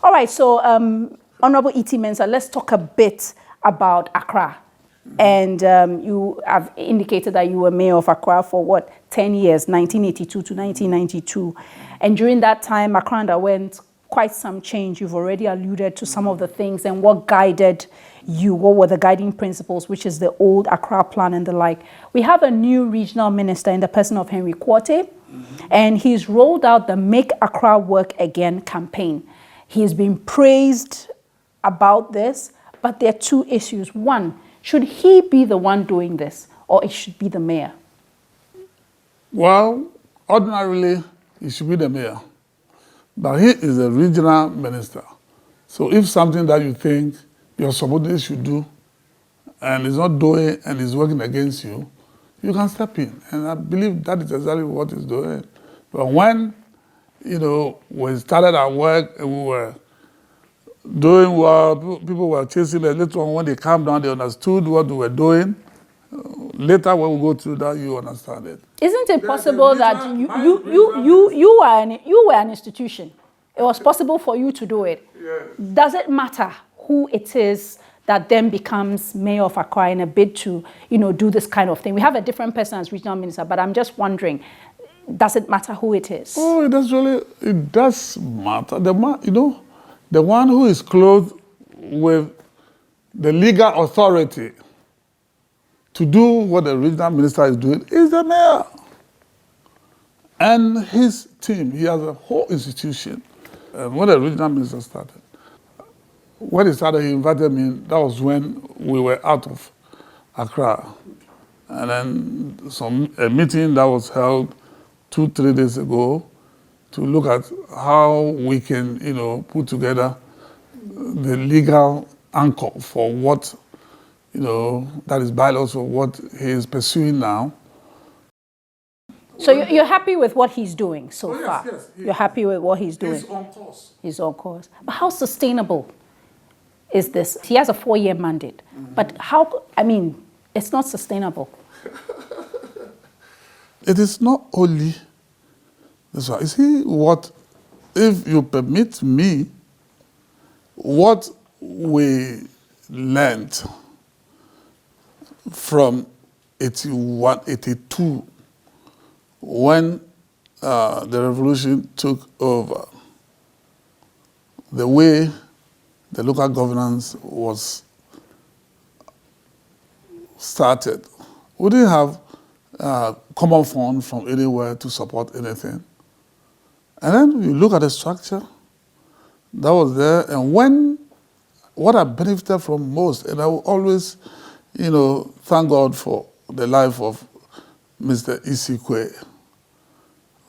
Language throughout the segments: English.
All right, so Honorable E.T. Mensah, let's talk a bit about Accra. And you have indicated that you were mayor of Accra for what, 10 years, 1982 to 1992. And during that time, Accra underwent quite some change. You've already alluded to some of the things and what guided you, what were the guiding principles, which is the old Accra plan and the like. We have a new regional minister in the person of Henry Quartey, and he's rolled out the Make Accra Work Again campaign. He's been praised about this, but there are two issues. One, should he be the one doing this, or it should be the mayor? Well, ordinarily, he should be the mayor. But he is a regional minister. So if something that you think your subordinate should do, and is not doing and is working against you, you can step in. And I believe that is exactly what he's doing. But when, we started our work and we were doing well, people were chasing us. Later on, when they calmed down, they understood what we were doing. Later, when we go through that, you understand it. Isn't it possible that you were an institution? It was possible for you to do it. Yes. Does it matter who it is that then becomes mayor of Accra in a bid to, do this kind of thing? We have a different person as regional minister, but I'm just wondering, does it matter who it is? Oh, it does matter. The one who is clothed with the legal authority to do what the regional minister is doing is the mayor. And his team, he has a whole institution. When the regional minister started, when he started, he invited me. That was when we were out of Accra. And then a meeting that was held 2-3 days ago to look at how we can, put together the legal anchor for what, that is bylaws for what he is pursuing now. So you're happy with what he's doing so far? Yes. You're happy with what he's doing? He's on course. He's on course. But how sustainable is this? He has a 4-year mandate. But it's not sustainable. It is not only this one. You see, if you permit me, what we learned from 81, 82, when the revolution took over, the way the local governance was started, we didn't have common fund from anywhere to support anything. And then you look at the structure that was there, and what I benefited from most, and I will always, thank God for the life of Mr. Isikwe,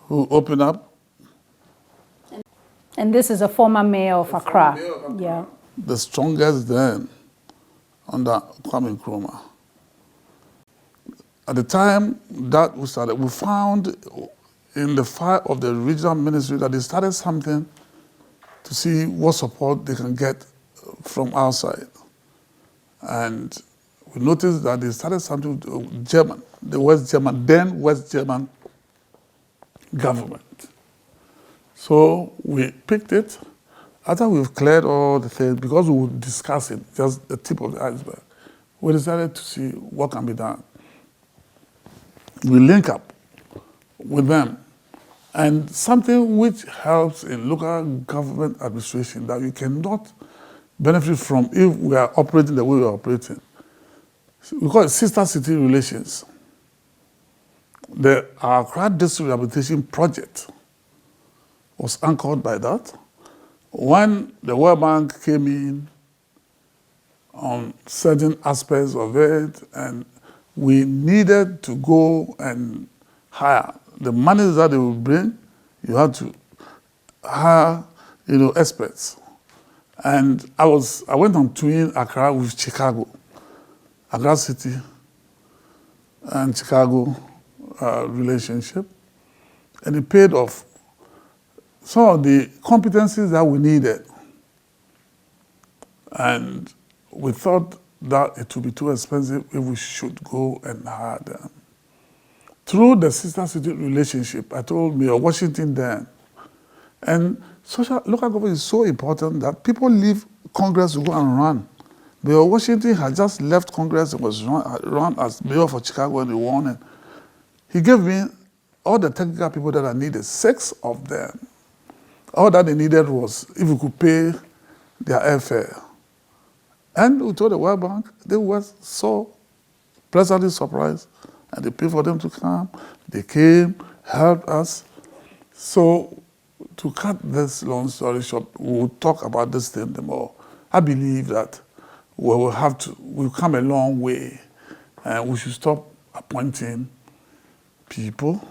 who opened up. And this is a former mayor of Accra. Yeah. The strongest then under Kwame Nkrumah. At the time that we started, we found in the file of the regional ministry that they started something to see what support they can get from outside. And we noticed that they started something with German, the West German government. So we picked it. After we've cleared all the things, because we would discuss it, just the tip of the iceberg, we decided to see what can be done. We link up with them. And something which helps in local government administration that we cannot benefit from if we are operating the way we are operating. We call it sister city relations. The Accra District Rehabilitation Project was anchored by that. When the World Bank came in on certain aspects of it, and we needed to go and hire the money that they would bring, you had to hire, experts. And I went on touring Accra with Chicago, Accra City and Chicago relationship, and it paid off. Some of the competencies that we needed, and we thought that it would be too expensive if we should go and hire them. Through the sister city relationship, I told Mayor Washington then, and local government is so important that people leave Congress to go and run. But Washington had just left Congress and was run as mayor for Chicago and he won. And he gave me all the technical people that I needed, 6 of them. All that they needed was if we could pay their airfare. And we told the World Bank, they were so pleasantly surprised. And they paid for them to come. They came, helped us. So to cut this long story short, we'll talk about this thing the more. I believe that we'll come a long way and we should stop appointing people.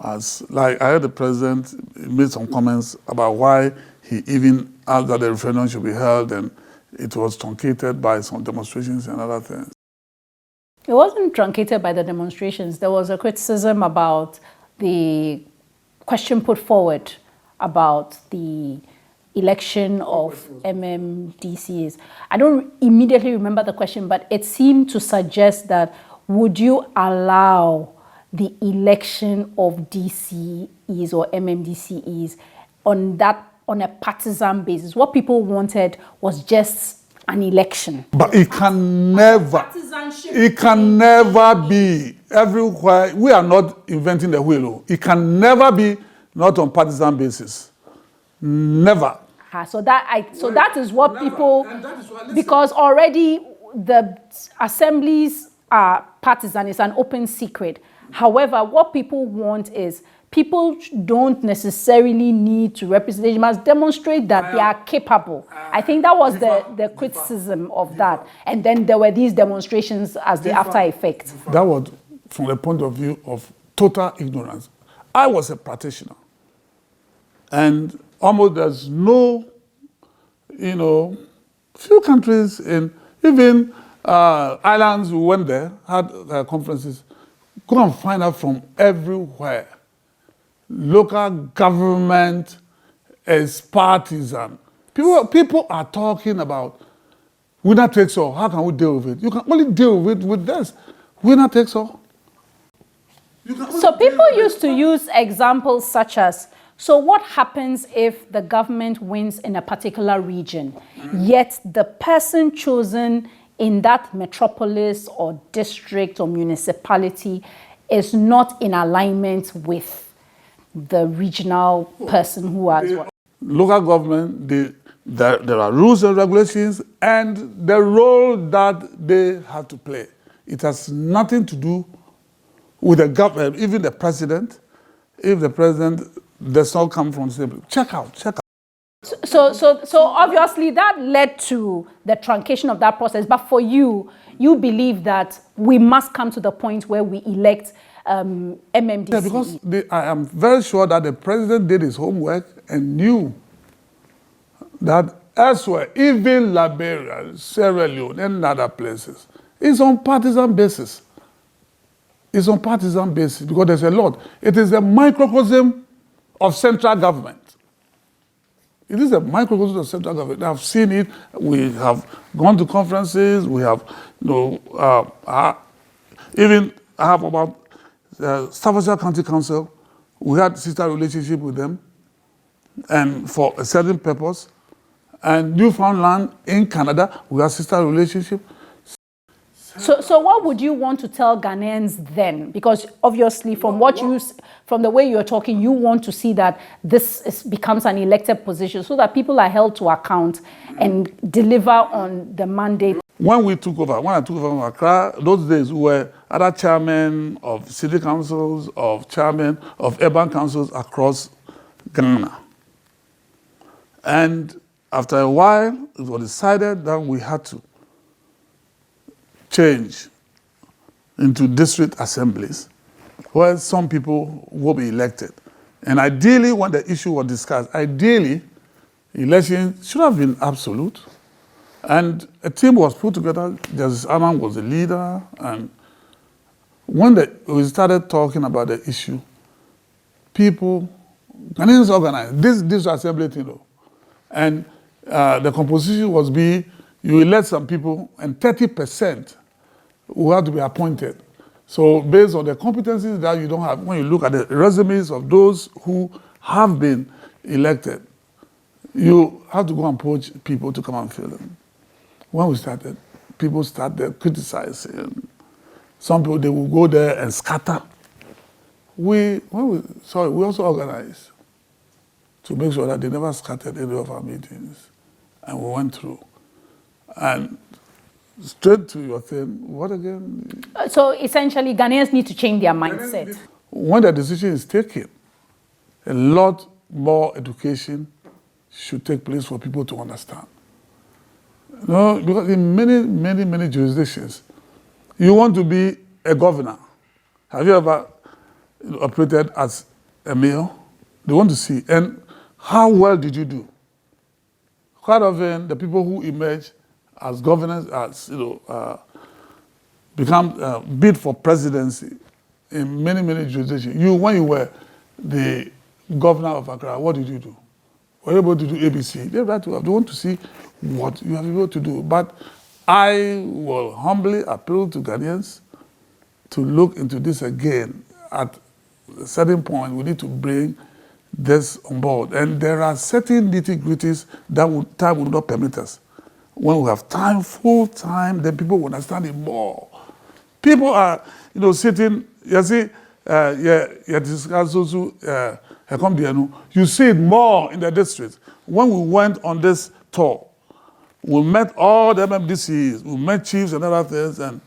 As like I heard the president made some comments about why he even asked that the referendum should be held and it was truncated by some demonstrations and other things. It wasn't truncated by the demonstrations. There was a criticism about the question put forward about the election of MMDCs. I don't immediately remember the question, but it seemed to suggest that would you allow the election of DCEs or MMDCEs on a partisan basis? What people wanted was just an election. But it can never be everywhere. We are not inventing the wheel. It can never be not on partisan basis. Never. So that is what people, because already the assemblies are partisan, it's an open secret. However, what people want is people don't necessarily need to represent, they must demonstrate that they are capable. I think that was the criticism of that. And then there were these demonstrations as the after effect. That was from the point of view of total ignorance. I was a practitioner. And almost there's no, few countries in, even islands who went there, had conferences, go and find out from everywhere. Local government is partisan. People are talking about winner takes all. How can we deal with it? You can only deal with this. Winner takes all. So people used to use examples such as, so what happens if the government wins in a particular region, yet the person chosen in that metropolis or district or municipality is not in alignment with the regional person who has what? Local government, there are rules and regulations and the role that they have to play. It has nothing to do with the government, even the president. If the president does not come from the same, check out. So obviously that led to the truncation of that process. But for you believe that we must come to the point where we elect MMDC. Yeah, because I am very sure that the president did his homework and knew that elsewhere, even Liberia, Sierra Leone, and other places, it's on partisan basis. It's on partisan basis because there's a lot. It is a microcosm of central government. It is a microcosm of central government. I've seen it. We have gone to conferences. We have, even I have about Staffordshire County Council. We had sister relationship with them, and for a certain purpose. And Newfoundland in Canada, we have sister relationship. So what would you want to tell Ghanaians then? Because obviously from the way you're talking, you want to see that this becomes an elected position so that people are held to account and deliver on the mandate. When I took over from Accra, those days we were other chairmen of city councils, of chairmen of urban councils across Ghana. And after a while, it was decided that we had to change into district assemblies where some people will be elected. And ideally, when the issue was discussed, election should have been absolute. And a team was put together. Justice Aman was the leader. And when we started talking about the issue, Ghanaians organized this assembly thing. And the composition was you elect some people and 30% will have to be appointed. So based on the competencies that you don't have, when you look at the resumes of those who have been elected, you have to go and poach people to come and fill them. When we started, people started criticizing. Some people, they will go there and scatter. We also organized to make sure that they never scattered any of our meetings. And we went through. And straight to your thing, what again? So essentially, Ghanaians need to change their mindset. When the decision is taken, a lot more education should take place for people to understand. You know, because in many jurisdictions, you want to be a governor. Have you ever operated as a mayor? They want to see. And how well did you do? Quite often, the people who emerge as governors, as become bid for presidency in many jurisdictions. When you were the governor of Accra, what did you do? Were you able to do ABC? They want to see what you have been able to do. But I will humbly appeal to Ghanaians to look into this again. At a certain point, we need to bring this on board. And there are certain nitty-gritties that time will not permit us. When we have time, full time, then people will understand it more. People are, sitting, you see, you see it more in the district. When we went on this tour, we met all the MMDCs, we met chiefs and other things, and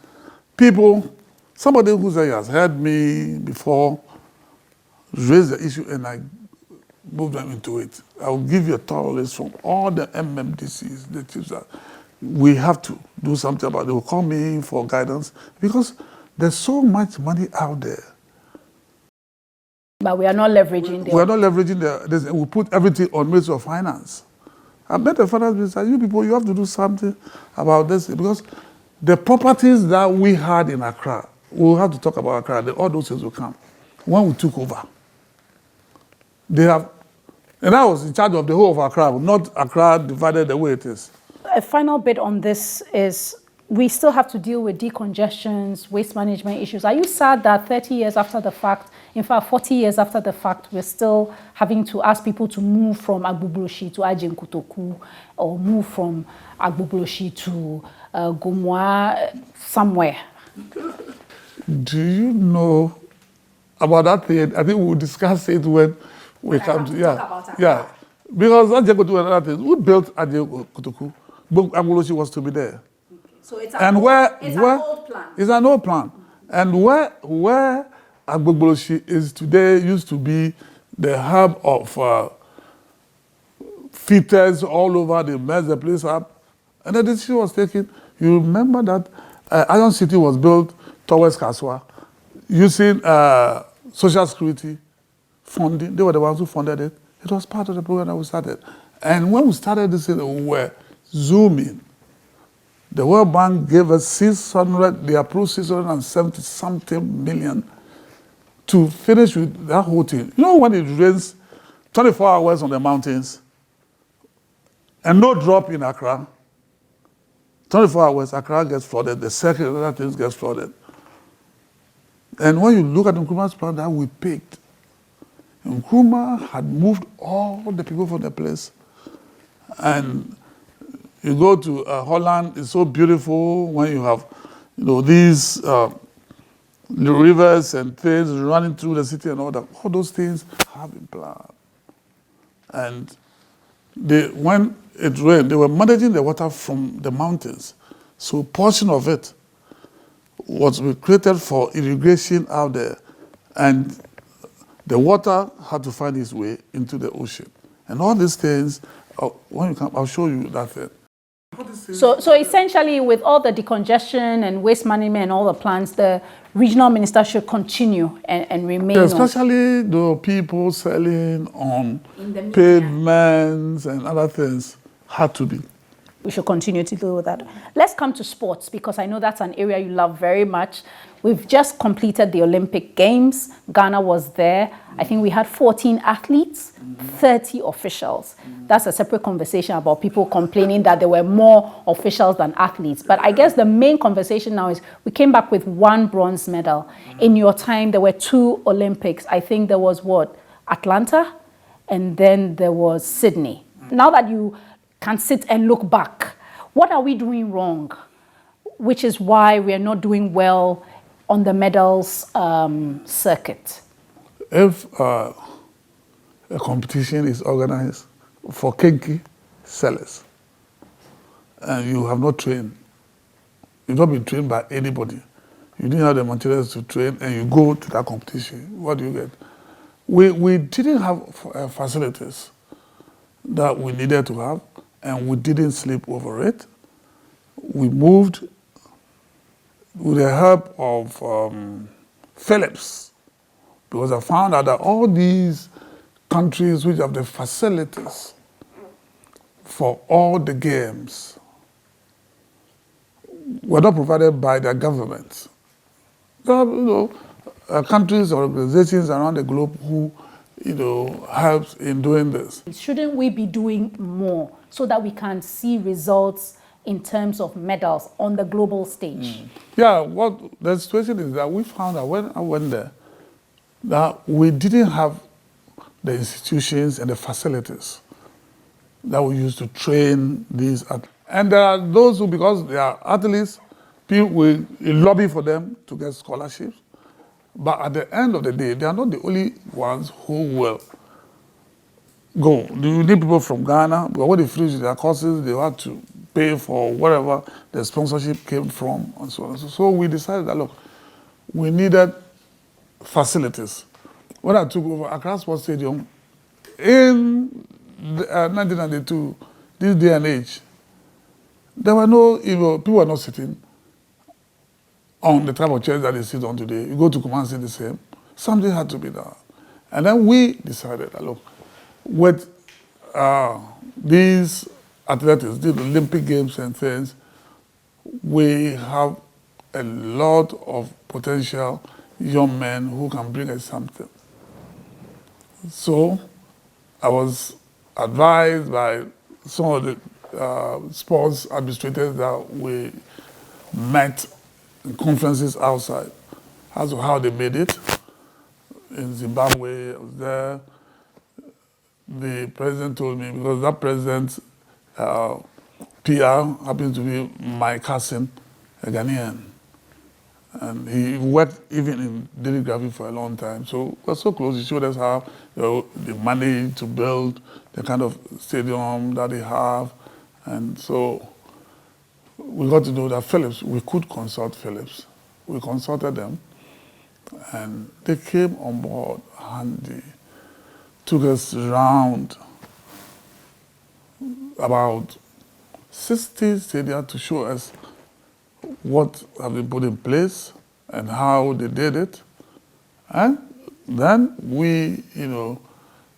people, somebody who has heard me before, raised the issue, and I moved them into it. I will give you a thorough list from all the MMDCs, the chiefs that we have to do something about. They will call me for guidance because there's so much money out there. But we are not leveraging We are not leveraging this. We put everything on Ministry of Finance. I met the finance minister, you people, you have to do something about this because the properties that we had in Accra, we'll have to talk about Accra, all those things will come. When we took over, and I was in charge of the whole of Accra, not Accra divided the way it is. A final bit on this is we still have to deal with decongestions, waste management issues. Are you sad that 30 years after the fact, in fact 40 years after the fact, we're still having to ask people to move from Agbubloshi to Ajin Kutoku or move from Agbubloshi to Gumwa somewhere? Do you know about that thing? I think we'll discuss it when we come to talk about it. Because Ajin Kutoku and other things, we built Ajin Kutoku, but Agbubloshi was to be there. So it's an old plan. It's an old plan. And where Agbubloshi is today used to be the hub of fitters all over, they messed the place up. And the decision was taken. You remember that Iron City was built towards Kaswa using social security funding. They were the ones who funded it. It was part of the program that we started. And when we started this, we were zooming. The World Bank gave us they approved 670 something million to finish with that whole thing. You know when it rains 24 hours on the mountains and no drop in Accra, 24 hours, Accra gets flooded, the circuit and other things gets flooded. And when you look at Nkrumah's plan that we picked, Nkrumah had moved all the people from the place. And you go to Holland, it's so beautiful when you have, these rivers and things running through the city and all that. All those things have been planned. And when it rained, they were managing the water from the mountains. So a portion of it was created for irrigation out there. And the water had to find its way into the ocean. And all these things, when you come, I'll show you that thing. So essentially, with all the decongestion and waste management and all the plans, the regional minister should continue and remain. Yeah, especially the people selling on pavements and other things had to be. We should continue to deal with that. Let's come to sports because I know that's an area you love very much. We've just completed the Olympic Games. Ghana was there. I think we had 14 athletes, 30 officials. That's a separate conversation about people complaining that there were more officials than athletes. But I guess the main conversation now is we came back with 1 bronze medal. In your time, there were 2 Olympics. I think there was Atlanta and then there was Sydney. Now that you can sit and look back, what are we doing wrong? Which is why we are not doing well on the medals circuit. If a competition is organized for kinky sellers and you have not trained, you've not been trained by anybody, you didn't have the materials to train, and you go to that competition, what do you get? We didn't have facilities that we needed to have, and we didn't sleep over it. We moved with the help of Philips, because I found out that all these countries which have the facilities for all the games were not provided by their governments. There are, countries or organizations around the globe who, helps in doing this. Shouldn't we be doing more so that we can see results in terms of medals on the global stage? Yeah, what the situation is that we found out when I went there that we didn't have the institutions and the facilities that we used to train these athletes. And there are those who, because they are athletes, people will lobby for them to get scholarships. But at the end of the day, they are not the only ones who will go. You need people from Ghana, but when they finish their courses, they have to pay for whatever the sponsorship came from, and so on. So we decided that, look, we needed facilities. When I took over Accra Sports Stadium in 1992, this day and age, there were no, people were not sitting on the type of chairs that they sit on today. You go to Kumasi, the same. Something had to be done. And then we decided that, look, with these athletics, the Olympic Games and things, we have a lot of potential young men who can bring us something. So I was advised by some of the sports administrators that we met in conferences outside as to how they made it. In Zimbabwe, I was there. The president told me, because that president, PR, happens to be my cousin, a Ghanaian. And he worked even in daily graphic for a long time. So we're so close. He showed us how they managed to build the kind of stadium that they have. And so we got to know that Philips, we could consult Philips. We consulted them, and they came on board and they took us around about 60 stadia to show us what have been put in place and how they did it. And then we,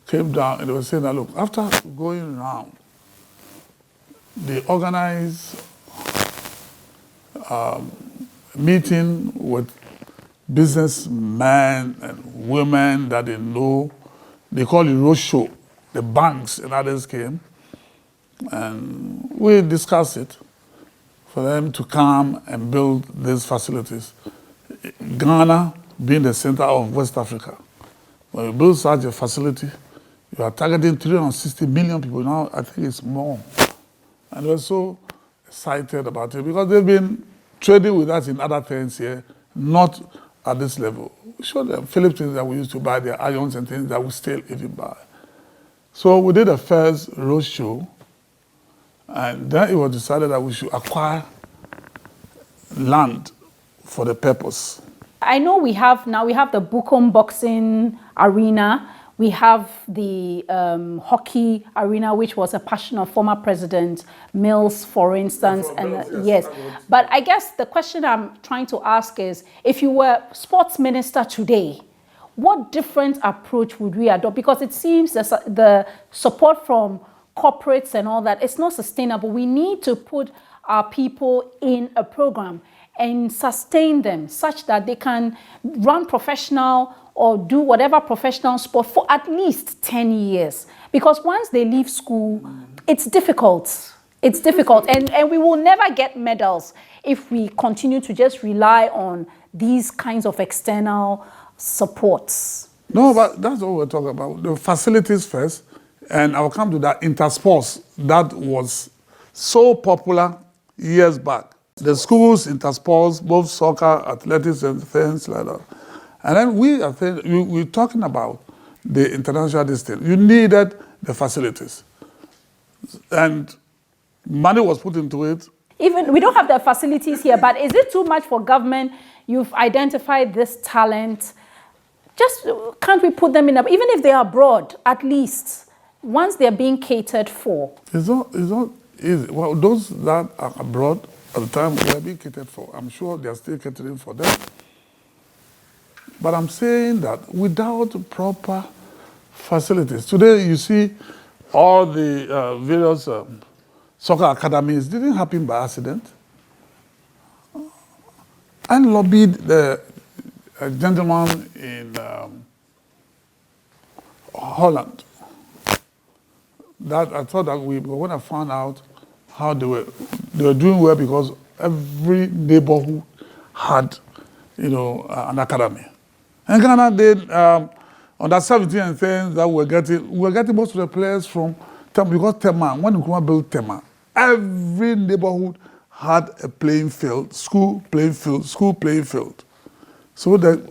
came down and they were saying that, look, after going around, they organized meeting with businessmen and women that they know. They call it roadshow. The banks and others came, and we discussed it for them to come and build these facilities. Ghana being the center of West Africa. When you build such a facility, you are targeting 360 million people. Now I think it's more. And we're so excited about it because they've been trading with us in other things here, not at this level. We showed them Philips things that we used to buy, their irons and things that we still even buy. So we did the first roadshow, and then it was decided that we should acquire land for the purpose. I know we have the Bukom boxing arena. We have the hockey arena, which was a passion of former President Mills, for instance. Yes. But I guess the question I'm trying to ask is, if you were sports minister today, what different approach would we adopt? Because it seems the support from corporates and all that, it's not sustainable. We need to put our people in a program and sustain them such that they can run professional or do whatever professional sport for at least 10 years. Because once they leave school, it's difficult. It's difficult. And we will never get medals if we continue to just rely on these kinds of external supports. No, but that's what we're talking about. The facilities first, and I'll come to that intersports that was so popular years back. The schools, intersports, both soccer, athletics, and things like that. And then we're talking about the international distance. You needed the facilities. And money was put into it. Even we don't have the facilities here, but is it too much for government? You've identified this talent. Just can't we put them in, even if they are abroad, at least once they're being catered for? It's not easy. Well, those that are abroad at the time they are being catered for, I'm sure they are still catering for them. But I'm saying that without proper facilities, today you see all the various soccer academies didn't happen by accident. I lobbied the gentleman in Holland. That I thought that when I found out how they were doing well because every neighborhood had, an academy. And Ghana did under 17 and things that we're getting most of the players from because Tema, when we built Tema, every neighborhood had a playing field, school playing field, school playing field. So the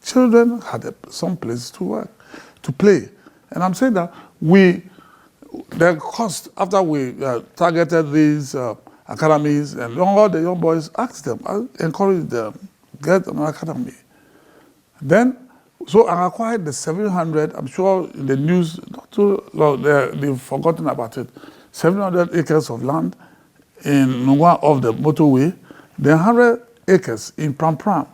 children had some place to work, to play. And I'm saying that the cost, after we targeted these academies, and all the young boys asked them, I encouraged them, get an academy. Then, so I acquired the 700, I'm sure in the news, not too long, they've forgotten about it, 700 acres of land in Nungwa of the motorway, then 100 acres in Pram Pram.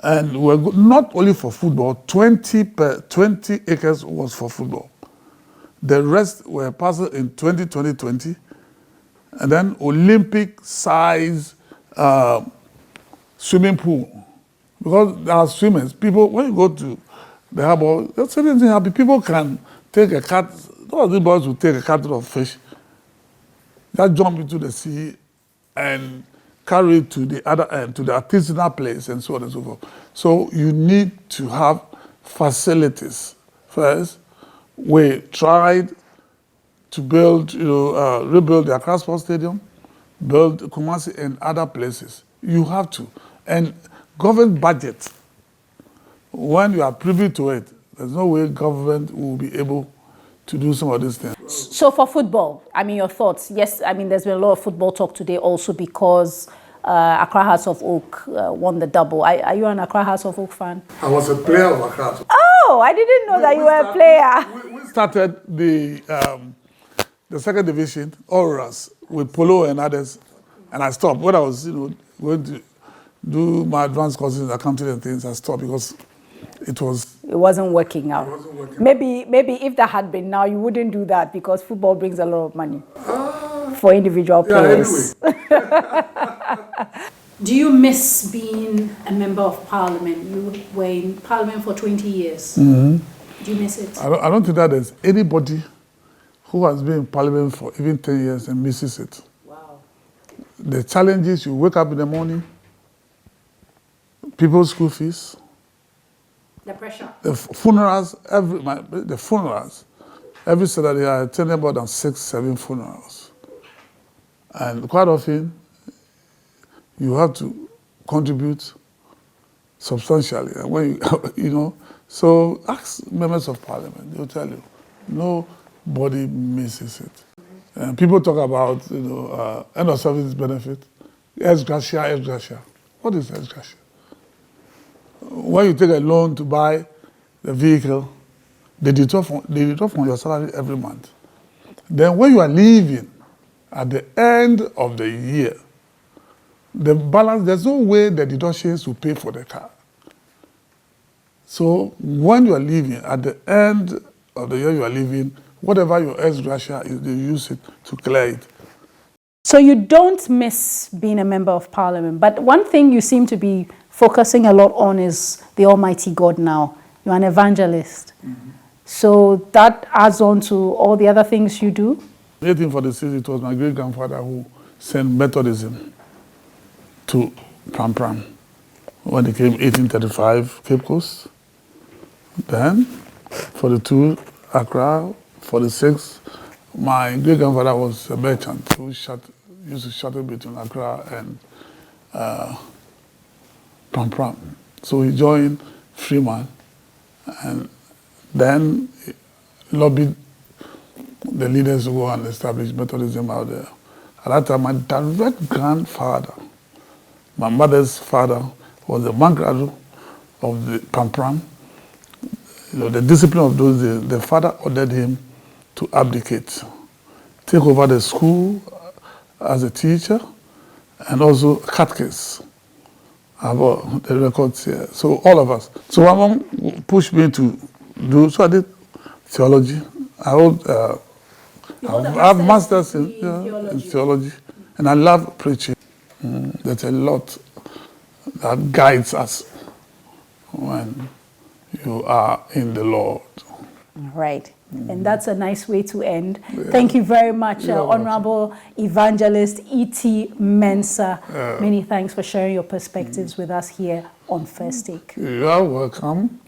And we're not only for football, 20 acres was for football. The rest were parceled in 2020, and then Olympic size swimming pool. Because there are swimmers, people, when you go to the harbor, there's certain things happen. People can take a cat, those the boys will take a cattle of fish, that jump into the sea and carry it to the other end, to the artisanal place, and so on and so forth. So you need to have facilities first. We tried to build, rebuild the Accra Sports Stadium, build Kumasi and other places. You have to. And government budget, when you are privy to it, there's no way government will be able to do some of these things. So for football, your thoughts? Yes, there's been a lot of football talk today also because Accra House of Oak won the double. Are you an Accra House of Oak fan? I was a player of Accra House of Oak. Oh, I didn't know that you were a player. We started the second division, Auroras, with Polo and others, and I stopped. When I was, going to do my advanced courses in accounting and things, I stopped because it wasn't working out. It wasn't working. Maybe if that had been now, you wouldn't do that because football brings a lot of money for individual players. Anyway. Do you miss being a member of parliament? You were in parliament for 20 years. Mm-hmm. Do you miss it? I don't think that there's anybody who has been in parliament for even 10 years and misses it. Wow. The challenges, you wake up in the morning, people's school fees, the pressure, the funerals, every Saturday I attend more than 6-7 funerals. And quite often, you have to contribute substantially. And when so ask members of parliament, they'll tell you, nobody misses it. And people talk about, end of service benefit, ex gratia. What is ex gratia? When you take a loan to buy the vehicle, they deduct from your salary every month. Then when you are leaving, at the end of the year, the balance, there's no way the deductions will pay for the car. So when you are leaving, at the end of the year you are leaving, whatever your ex gratia is, they use it to clear it. So you don't miss being a member of parliament, but one thing you seem to be focusing a lot on is the Almighty God now. You're an evangelist. Mm-hmm. So that adds on to all the other things you do? 1846, it was my great-grandfather who sent Methodism to Pram Pram. When they came 1835, Cape Coast, Then, 42, Accra. 46, my great-grandfather was a merchant who used to shuttle between Accra and Pram Pram. So he joined Freeman and then lobbied the leaders to go and establish Methodism out there. At that time, my direct grandfather, my mother's father, was the Mangradu of the Pram Pram. You know, the discipline of those days, the father ordered him to abdicate, take over the school as a teacher, and also catechist. I have the records here. So all of us. So my mom pushed me to do, so I did theology. I have masters in theology, and I love preaching. There's a lot that guides us when you are in the Lord. Right. And that's a nice way to end. Yeah. Thank you very much, Honorable Evangelist E.T. Mensah. Many thanks for sharing your perspectives with us here on First Take. You are welcome.